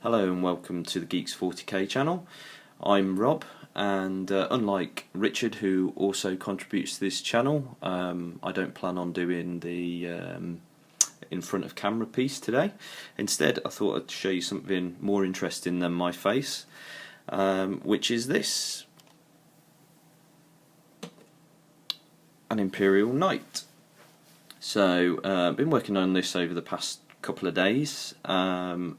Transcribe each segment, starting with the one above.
Hello and welcome to the Geeks 40k channel. I'm Rob, and unlike Richard, who also contributes to this channel, I don't plan on doing the in front of camera piece today. Instead, I thought I'd show you something more interesting than my face, which is this: an Imperial Knight. So I've been working on this over the past couple of days, and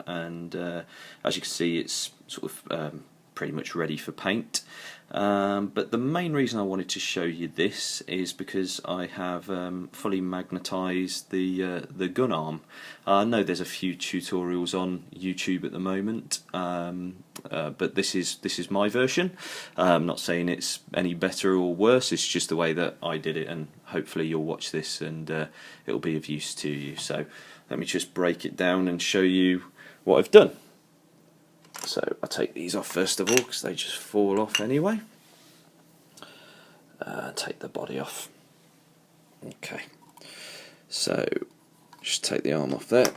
as you can see, it's sort of pretty much ready for paint. But the main reason I wanted to show you this is because I have fully magnetised the gun arm. I know there's a few tutorials on YouTube at the moment, but this is my version. I'm not saying it's any better or worse. It's just the way that I did it, and hopefully you'll watch this and it'll be of use to you. So let me just break it down and show you what I've done. So I'll take these off first of all because they just fall off anyway. Take the body off. Okay, so just take the arm off there.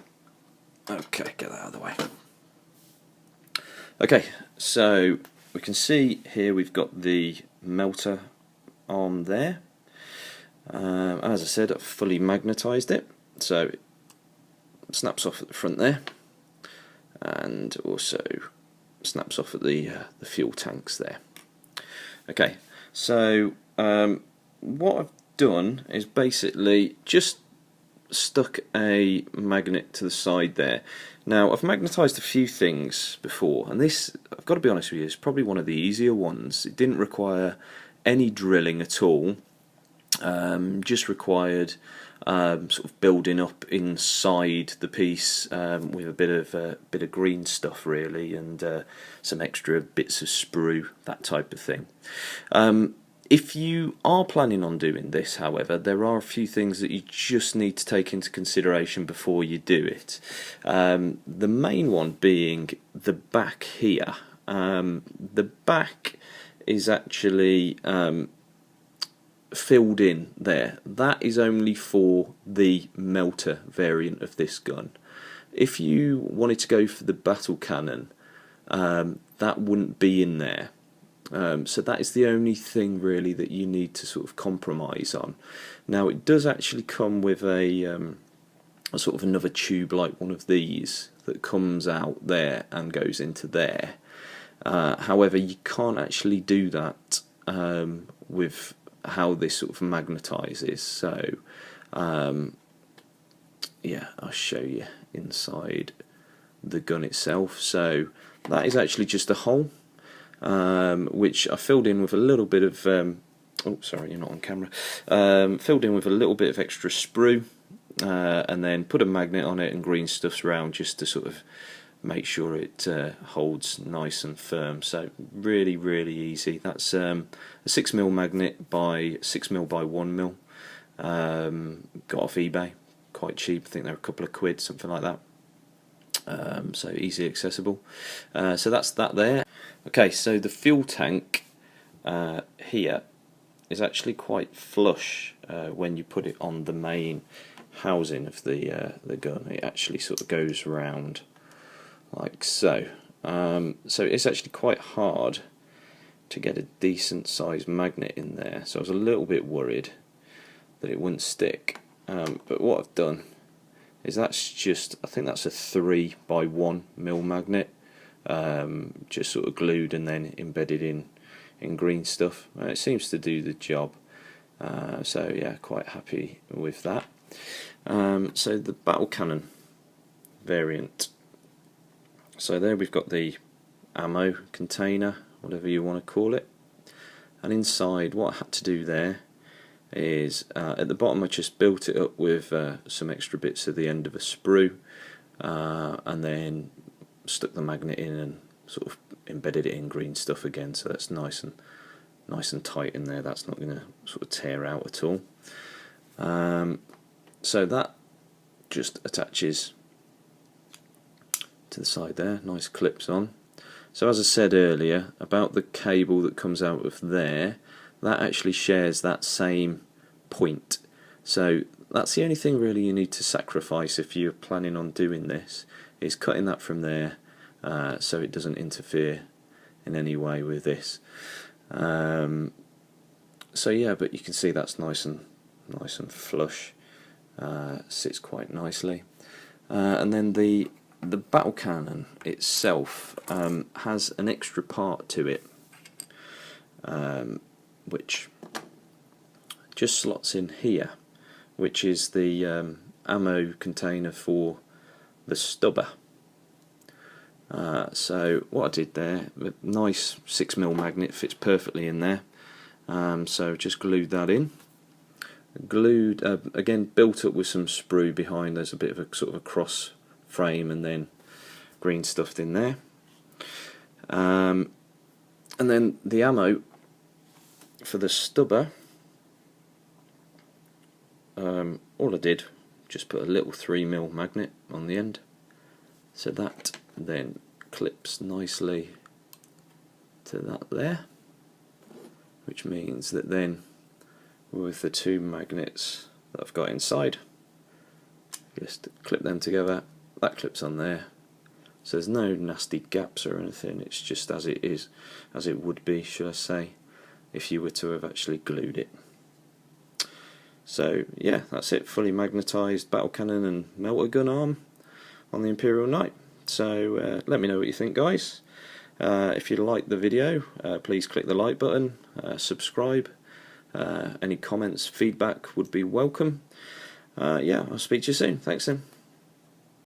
Okay, get that out of the way. Okay, so we can see here we've got the melter arm there. As I said, I've fully magnetised it, so it snaps off at the front there, and also snaps off at the fuel tanks there. Okay, so what I've done is basically just stuck a magnet to the side there. Now, I've magnetised a few things before, and this, I've got to be honest with you, is probably one of the easier ones. It didn't require any drilling at all, just required sort of building up inside the piece with a bit of green stuff really, and some extra bits of sprue, that type of thing. If you are planning on doing this, however, there are a few things that you just need to take into consideration before you do it. The main one being the back here. The back is actually filled in there. That is only for the melter variant of this gun. If you wanted to go for the battle cannon, that wouldn't be in there. So that is the only thing really that you need to sort of compromise on. Now, it does actually come with a sort of another tube like one of these that comes out there and goes into there. However, you can't actually do that with how this sort of magnetises. So yeah, I'll show you inside the gun itself. So that is actually just a hole, which I filled in with a little bit of oh sorry, you're not on camera. Filled in with a little bit of extra sprue, and then put a magnet on it and green stuffs around just to sort of make sure it holds nice and firm. So really easy. That's a 6mm magnet by 6mm by 1mm. Got off eBay, quite cheap. I think they're a couple of quid, something like that. So easy accessible. So that's that there. Okay, so the fuel tank here is actually quite flush when you put it on the main housing of the gun. It actually sort of goes round like so. So it's actually quite hard to get a decent sized magnet in there, so I was a little bit worried that it wouldn't stick, but what I've done is that's just, I think that's a 3 by 1mm magnet, just sort of glued and then embedded in green stuff. It seems to do the job, so yeah, quite happy with that. So the battle cannon variant. So there we've got the ammo container, whatever you want to call it, and inside what I had to do there is at the bottom I just built it up with some extra bits of the end of a sprue, and then stuck the magnet in and sort of embedded it in green stuff again, so that's nice and tight in there. That's not going to sort of tear out at all. So that just attaches to the side there, nice clips on. So as I said earlier about the cable that comes out of there, that actually shares that same point. So that's the only thing really you need to sacrifice if you're planning on doing this, is cutting that from there so it doesn't interfere in any way with this. So yeah, but you can see that's nice and flush, sits quite nicely. And then the battle cannon itself has an extra part to it, which just slots in here, which is the ammo container for the stubber. So what I did there, a nice 6mm magnet fits perfectly in there. So just glued that in. Glued again, built up with some sprue behind. There's a bit of a sort of a cross frame and then green stuffed in there. And then the ammo for the stubber, all I did, just put a little 3mm magnet on the end, so that then clips nicely to that there, which means that then with the two magnets that I've got inside, just clip them together, that clips on there, so there's no nasty gaps or anything. It's just as it is, as it would be, should I say, if you were to have actually glued it. So yeah, that's it, fully magnetised battle cannon and melter gun arm on the Imperial Knight. So let me know what you think, guys. If you like the video, please click the like button, subscribe. Any comments, feedback would be welcome. Yeah, I'll speak to you soon. Thanks then.